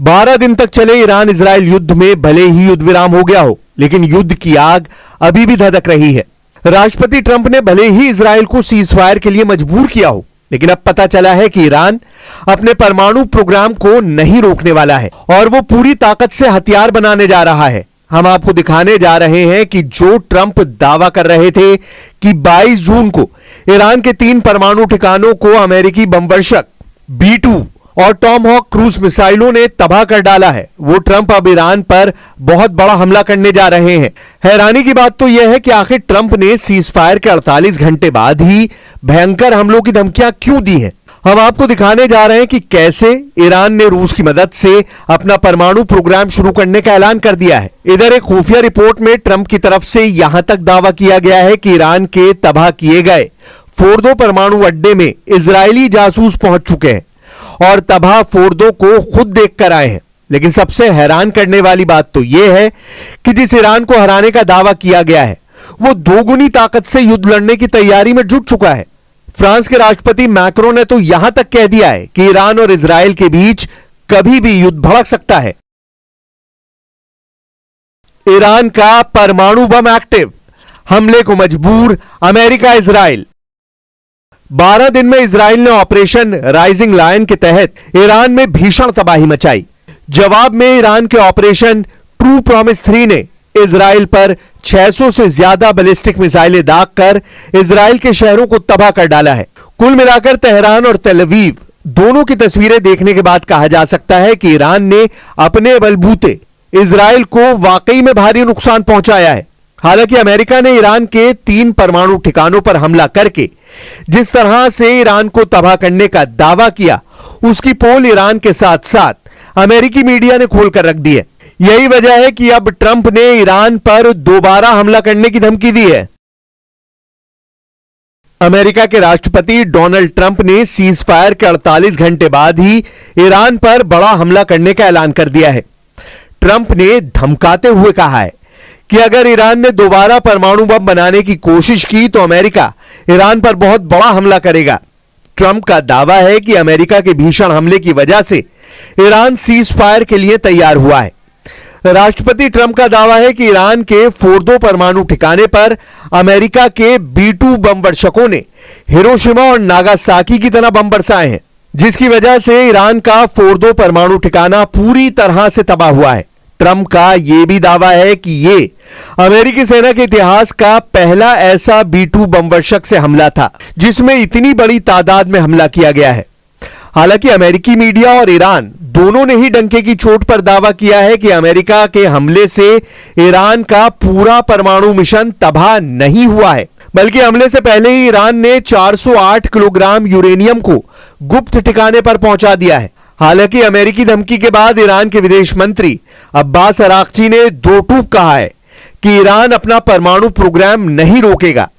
12 दिन तक चले ईरान इजराइल युद्ध में भले ही युद्ध विराम हो गया हो, लेकिन युद्ध की आग अभी भी धधक रही है। राष्ट्रपति ट्रंप ने भले ही इजराइल को सीज फायर के लिए मजबूर किया हो, लेकिन अब पता चला है कि ईरान अपने परमाणु प्रोग्राम को नहीं रोकने वाला है और वो पूरी ताकत से हथियार बनाने जा रहा है। हम आपको दिखाने जा रहे हैं कि जो ट्रंप दावा कर रहे थे कि 22 जून को ईरान के 3 परमाणु ठिकानों को अमेरिकी बमवर्षक B-2 और टॉमहॉक क्रूज मिसाइलों ने तबाह कर डाला है, वो ट्रंप अब ईरान पर बहुत बड़ा हमला करने जा रहे हैं। हैरानी की बात तो यह है कि आखिर ट्रंप ने सीज फायर के 48 घंटे बाद ही भयंकर हमलों की धमकियां क्यों दी हैं। हम आपको दिखाने जा रहे हैं कि कैसे ईरान ने रूस की मदद से अपना परमाणु प्रोग्राम शुरू करने का ऐलान कर दिया है। इधर एक खुफिया रिपोर्ट में ट्रंप की तरफ से यहां तक दावा किया गया है कि ईरान के तबाह किए गए फोर्दो परमाणु अड्डे में इजरायली जासूस पहुंच चुके हैं और तबाह फोर्दो को खुद देखकर आए हैं। लेकिन सबसे हैरान करने वाली बात तो यह है कि जिस ईरान को हराने का दावा किया गया है वो दोगुनी ताकत से युद्ध लड़ने की तैयारी में जुट चुका है। फ्रांस के राष्ट्रपति मैक्रोन ने तो यहां तक कह दिया है कि ईरान और इजराइल के बीच कभी भी युद्ध भड़क सकता है। ईरान का परमाणु बम एक्टिव, हमले को मजबूर अमेरिका इजराइल। 12 दिन में इजराइल ने ऑपरेशन राइजिंग लायन के तहत ईरान में भीषण तबाही मचाई। जवाब में ईरान के ऑपरेशन ट्रू प्रॉमिस 3 ने इजराइल पर 600 से ज्यादा बैलिस्टिक मिसाइलें दागकर इजराइल के शहरों को तबाह कर डाला है। कुल मिलाकर तेहरान और तेल अवीव दोनों की तस्वीरें देखने के बाद कहा जा सकता है कि ईरान ने अपने बलबूते इजराइल को वाकई में भारी नुकसान पहुंचाया है। हालांकि अमेरिका ने ईरान के 3 परमाणु ठिकानों पर हमला करके जिस तरह से ईरान को तबाह करने का दावा किया, उसकी पोल ईरान के साथ साथ अमेरिकी मीडिया ने खोलकर रख दी है। यही वजह है कि अब ट्रंप ने ईरान पर दोबारा हमला करने की धमकी दी है। अमेरिका के राष्ट्रपति डोनाल्ड ट्रंप ने सीज फायर के 48 घंटे बाद ही ईरान पर बड़ा हमला करने का ऐलान कर दिया है। ट्रंप ने धमकाते हुए कहा है कि अगर ईरान ने दोबारा परमाणु बम बनाने की कोशिश की तो अमेरिका ईरान पर बहुत बड़ा हमला करेगा। ट्रंप का दावा है कि अमेरिका के भीषण हमले की वजह से ईरान सीज फायर के लिए तैयार हुआ है। राष्ट्रपति ट्रंप का दावा है कि ईरान के फोर्दो परमाणु ठिकाने पर अमेरिका के B-2 बम वर्षकों ने हिरोशिमा और नागासाकी की तरह बम बरसाए हैं, जिसकी वजह से ईरान का फोर्दो परमाणु ठिकाना पूरी तरह से तबाह हुआ है। ट्रंप का यह भी दावा है कि यह अमेरिकी सेना के इतिहास का पहला ऐसा B-2 बमवर्षक से हमला था जिसमें इतनी बड़ी तादाद में हमला किया गया है। हालांकि अमेरिकी मीडिया और ईरान दोनों ने ही डंके की चोट पर दावा किया है कि अमेरिका के हमले से ईरान का पूरा परमाणु मिशन तबाह नहीं हुआ है, बल्कि हमले से पहले ही ईरान ने 408 किलोग्राम यूरेनियम को गुप्त ठिकाने पर पहुंचा दिया है। हालांकि अमेरिकी धमकी के बाद ईरान के विदेश मंत्री अब्बास अराक्ची ने दो टूक कहा है कि ईरान अपना परमाणु प्रोग्राम नहीं रोकेगा।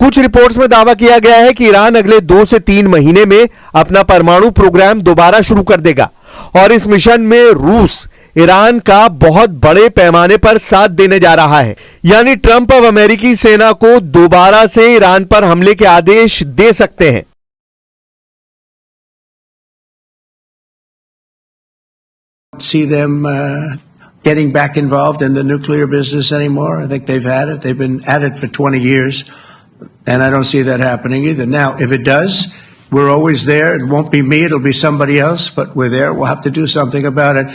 कुछ रिपोर्ट्स में दावा किया गया है कि ईरान अगले 2 से 3 महीने में अपना परमाणु प्रोग्राम दोबारा शुरू कर देगा और इस मिशन में रूस ईरान का बहुत बड़े पैमाने पर साथ देने जा रहा है। यानी ट्रंप अब अमेरिकी सेना को दोबारा से ईरान पर हमले के आदेश दे सकते हैं। See them getting back involved in the nuclear business anymore. I think they've had it. They've been at it for 20 years, and I don't see that happening either. Now, if it does, we're always there. It won't be me. It'll be somebody else, but we're there. We'll have to do something about it.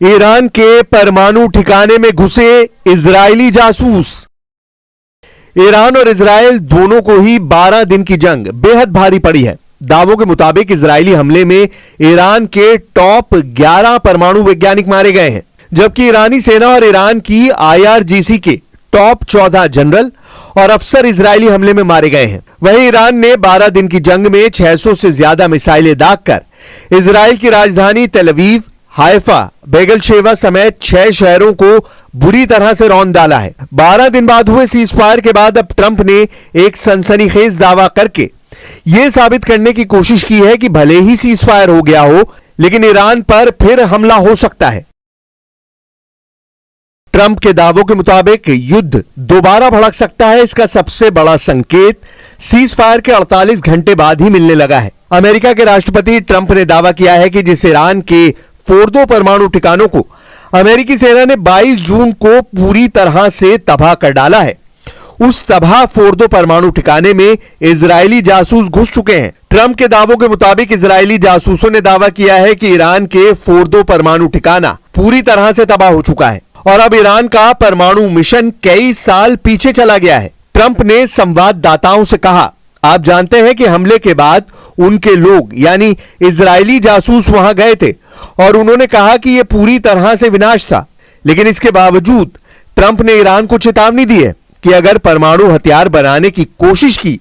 Iran के परमाणु ठिकाने में घुसे Israeli जासूस। Iran और Israel दोनों को ही 12 दिन की जंग बेहद भारी पड़ी है। दावों के मुताबिक इजरायली हमले में ईरान के टॉप 11 परमाणु वैज्ञानिक मारे गए हैं, जबकि ईरानी सेना और ईरान की IRGC के टॉप 14 जनरल और अफसर इजरायली हमले में मारे गए हैं। वहीं ईरान ने 12 दिन की जंग में 600 से ज्यादा मिसाइलें दागकर इजरायल की राजधानी तेल अवीव, हाइफा, बेगल शेवा समेत 6 शहरों को बुरी तरह से रौंद डाला है। 12 दिन बाद हुए सीज फायर के बाद अब ट्रंप ने एक सनसनीखेज दावा करके यह साबित करने की कोशिश की है कि भले ही सीज फायर हो गया हो, लेकिन ईरान पर फिर हमला हो सकता है। ट्रंप के दावों के मुताबिक युद्ध दोबारा भड़क सकता है। इसका सबसे बड़ा संकेत सीज फायर के 48 घंटे बाद ही मिलने लगा है। अमेरिका के राष्ट्रपति ट्रंप ने दावा किया है कि जिस ईरान के फोर्दो परमाणु ठिकानों को अमेरिकी सेना ने 22 जून को पूरी तरह से तबाह कर डाला है, उस तबाह फोर्दो परमाणु ठिकाने में इजरायली जासूस घुस चुके हैं। ट्रंप के दावों के मुताबिक इजरायली जासूसों ने दावा किया है कि ईरान के फोर्दो परमाणु ठिकाना पूरी तरह से तबाह हो चुका है और अब ईरान का परमाणु मिशन कई साल पीछे चला गया है। ट्रंप ने संवाददाताओं से कहा, आप जानते हैं कि हमले के बाद उनके लोग यानी इजरायली जासूस वहां गए थे और उन्होंने कहा कि यह पूरी तरह से विनाश था, लेकिन इसके बावजूद ट्रंप ने ईरान को चेतावनी दी है कि अगर परमाणु हथियार बनाने की कोशिश की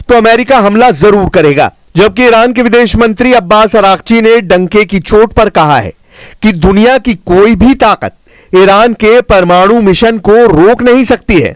तो अमेरिका हमला जरूर करेगा। जबकि ईरान के विदेश मंत्री अब्बास अराक्ची ने डंके की चोट पर कहा है कि दुनिया की कोई भी ताकत ईरान के परमाणु मिशन को रोक नहीं सकती है।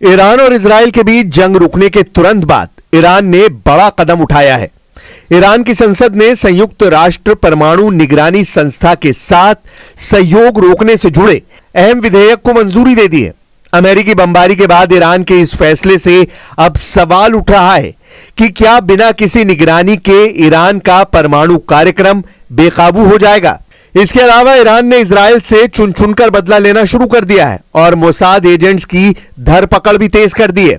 ईरान और इजराइल के बीच जंग रुकने के तुरंत बाद ईरान ने बड़ा कदम उठाया है। ईरान की संसद ने संयुक्त राष्ट्र परमाणु निगरानी संस्था के साथ सहयोग रोकने से जुड़े अहम विधेयक को मंजूरी दे दी है। अमेरिकी बमबारी के बाद ईरान के इस फैसले से अब सवाल उठ रहा है कि क्या बिना किसी निगरानी के ईरान का परमाणु कार्यक्रम बेकाबू हो जाएगा। इसके अलावा ईरान ने इजराइल से चुन चुनकर बदला लेना शुरू कर दिया है और मोसाद एजेंट्स की धरपकड़ भी तेज कर दी है।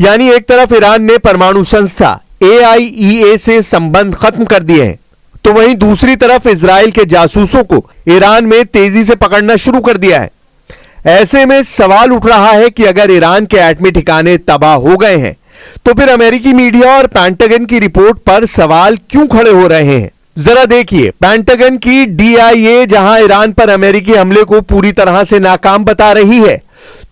यानी एक तरफ ईरान ने परमाणु संस्था AIEA से संबंध खत्म कर दिए हैं, तो वहीं दूसरी तरफ इजराइल के जासूसों को ईरान में तेजी से पकड़ना शुरू कर दिया है। ऐसे में सवाल उठ रहा है कि अगर ईरान के एटमी ठिकाने तबाह हो गए हैं तो फिर अमेरिकी मीडिया और पेंटागन की रिपोर्ट पर सवाल क्यों खड़े हो रहे हैं। जरा देखिए, पेंटागन की DIA जहां ईरान पर अमेरिकी हमले को पूरी तरह से नाकाम बता रही है,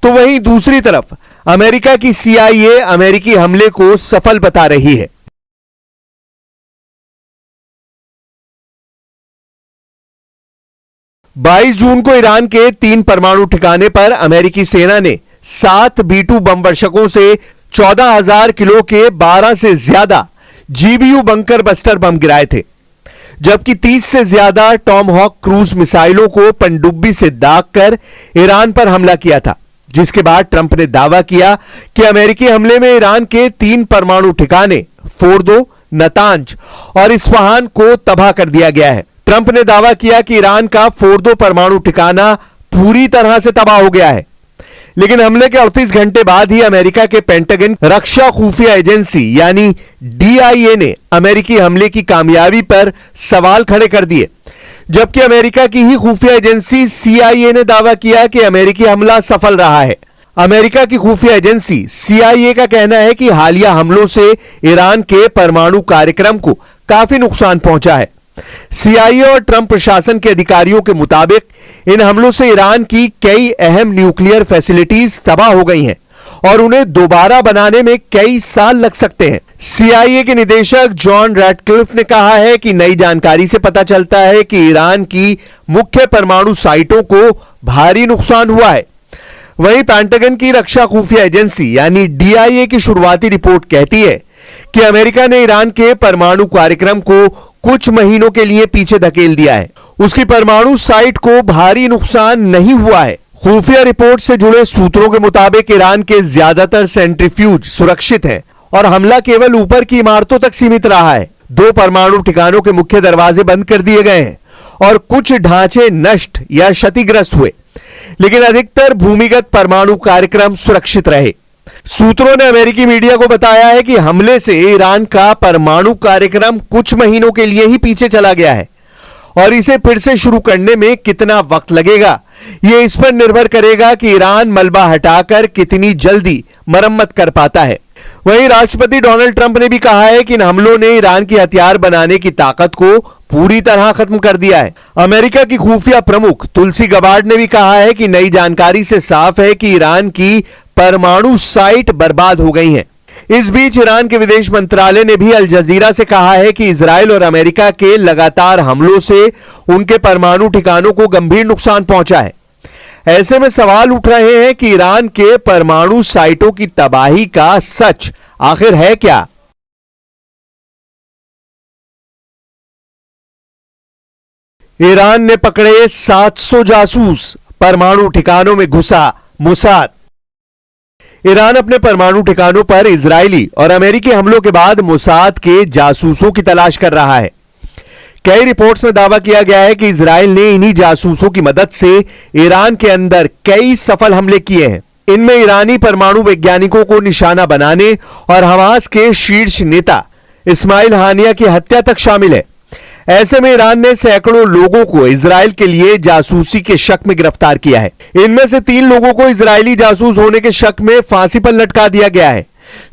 तो वहीं दूसरी तरफ अमेरिका की CIA अमेरिकी हमले को सफल बता रही है। 22 जून को ईरान के 3 परमाणु ठिकाने पर अमेरिकी सेना ने 7 B-2 बम वर्षकों से 14,000 किलो के 12 से ज्यादा GBU बंकर बस्टर बम गिराए थे, जबकि 30 से ज्यादा टॉमहॉक क्रूज मिसाइलों को पनडुब्बी से दागकर ईरान पर हमला किया था, जिसके बाद ट्रंप ने दावा किया कि अमेरिकी हमले में ईरान के 3 परमाणु ठिकाने फोर्दो, नतांज और इस्फहान को तबाह कर दिया गया है। ट्रंप ने दावा किया कि ईरान का फोर्दो परमाणु ठिकाना पूरी तरह से तबाह हो गया है, लेकिन हमले के 38 घंटे बाद ही अमेरिका के पेंटागन रक्षा खुफिया एजेंसी यानी DIA ने अमेरिकी हमले की कामयाबी पर सवाल खड़े कर दिए, जबकि अमेरिका की ही खुफिया एजेंसी CIA ने दावा किया कि अमेरिकी हमला सफल रहा है। अमेरिका की खुफिया एजेंसी CIA का कहना है कि हालिया हमलों से ईरान के परमाणु कार्यक्रम को काफी नुकसान पहुंचा है। CIA और ट्रंप प्रशासन के अधिकारियों के मुताबिक इन हमलों से ईरान की कई अहम न्यूक्लियर फैसिलिटीज तबाह हो गई हैं और उन्हें दोबारा बनाने में कई साल लग सकते हैं। CIA के निदेशक जॉन रैटक्लिफ ने कहा है कि नई जानकारी से पता चलता है कि ईरान की मुख्य परमाणु साइटों को भारी नुकसान हुआ है। वहीं पेंटागन की रक्षा खुफिया एजेंसी यानी DIA की शुरुआती रिपोर्ट कहती है कि अमेरिका ने ईरान के परमाणु कार्यक्रम को कुछ महीनों के लिए पीछे धकेल दिया है। उसकी परमाणु साइट को भारी नुकसान नहीं हुआ है। खुफिया रिपोर्ट से जुड़े सूत्रों के मुताबिक ईरान के ज्यादातर सेंट्रीफ्यूज सुरक्षित हैं और हमला केवल ऊपर की इमारतों तक सीमित रहा है। 2 परमाणु ठिकानों के मुख्य दरवाजे बंद कर दिए गए हैं और कुछ ढांचे नष्ट या क्षतिग्रस्त हुए, लेकिन अधिकतर भूमिगत परमाणु कार्यक्रम सुरक्षित रहे। सूत्रों ने अमेरिकी मीडिया को बताया है कि हमले से ईरान का परमाणु कार्यक्रम कुछ महीनों के लिए ही पीछे चला गया है और इसे फिर से शुरू करने में कितना वक्त लगेगा, यह इस पर निर्भर करेगा कि ईरान मलबा हटाकर कितनी जल्दी मरम्मत कर पाता है। वहीं राष्ट्रपति डोनाल्ड ट्रंप ने भी कहा है कि इन हमलों ने ईरान की हथियार बनाने की ताकत को पूरी तरह खत्म कर दिया है। अमेरिका की खुफिया प्रमुख तुलसी गबार्ड ने भी कहा है कि नई जानकारी से साफ है कि ईरान की परमाणु साइट बर्बाद हो गई हैं। इस बीच ईरान के विदेश मंत्रालय ने भी अल जजीरा से कहा है कि इजराइल और अमेरिका के लगातार हमलों से उनके परमाणु ठिकानों को गंभीर नुकसान पहुंचा है। ऐसे में सवाल उठ रहे हैं कि ईरान के परमाणु साइटों की तबाही का सच आखिर है क्या? ईरान ने पकड़े 700 जासूस, परमाणु ठिकानों में घुसा मोसाद। ईरान अपने परमाणु ठिकानों पर इजरायली और अमेरिकी हमलों के बाद मोसाद के जासूसों की तलाश कर रहा है। कई रिपोर्ट्स में दावा किया गया है कि इजराइल ने इन्हीं जासूसों की मदद से ईरान के अंदर कई सफल हमले किए हैं। इनमें ईरानी परमाणु वैज्ञानिकों को निशाना बनाने और हमास के शीर्ष नेता इस्माइल हानिया की हत्या तक शामिल है। ऐसे में ईरान ने सैकड़ों लोगों को इजराइल के लिए जासूसी के शक में गिरफ्तार किया है। इनमें से 3 लोगों को इजरायली जासूस होने के शक में फांसी पर लटका दिया गया है,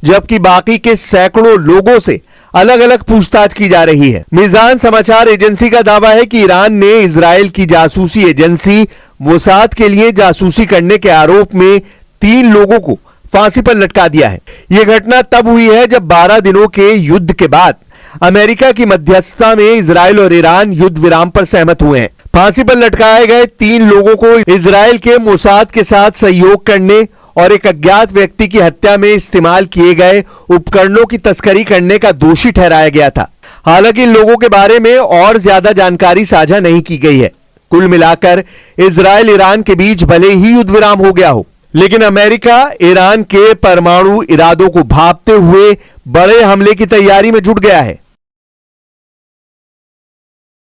जबकि बाकी के सैकड़ों लोगों से अलग अलग पूछताछ की जा रही है। मीजान समाचार एजेंसी का दावा है कि ईरान ने इजराइल की जासूसी एजेंसी मोसाद के लिए जासूसी करने के आरोप में 3 लोगों को फांसी पर लटका दिया है। यह घटना तब हुई है जब 12 दिनों के युद्ध के बाद अमेरिका की मध्यस्थता में इजराइल और ईरान युद्ध विराम पर सहमत हुए हैं। फांसी पर लटकाए गए 3 लोगों को इजराइल के मोसाद के साथ सहयोग करने और एक अज्ञात व्यक्ति की हत्या में इस्तेमाल किए गए उपकरणों की तस्करी करने का दोषी ठहराया गया था। हालांकि इन लोगों के बारे में और ज्यादा जानकारी साझा नहीं की गई है। कुल मिलाकर इजराइल ईरान के बीच भले ही युद्ध विराम हो गया हो, लेकिन अमेरिका ईरान के परमाणु इरादों को भांपते हुए बड़े हमले की तैयारी में जुट गया है।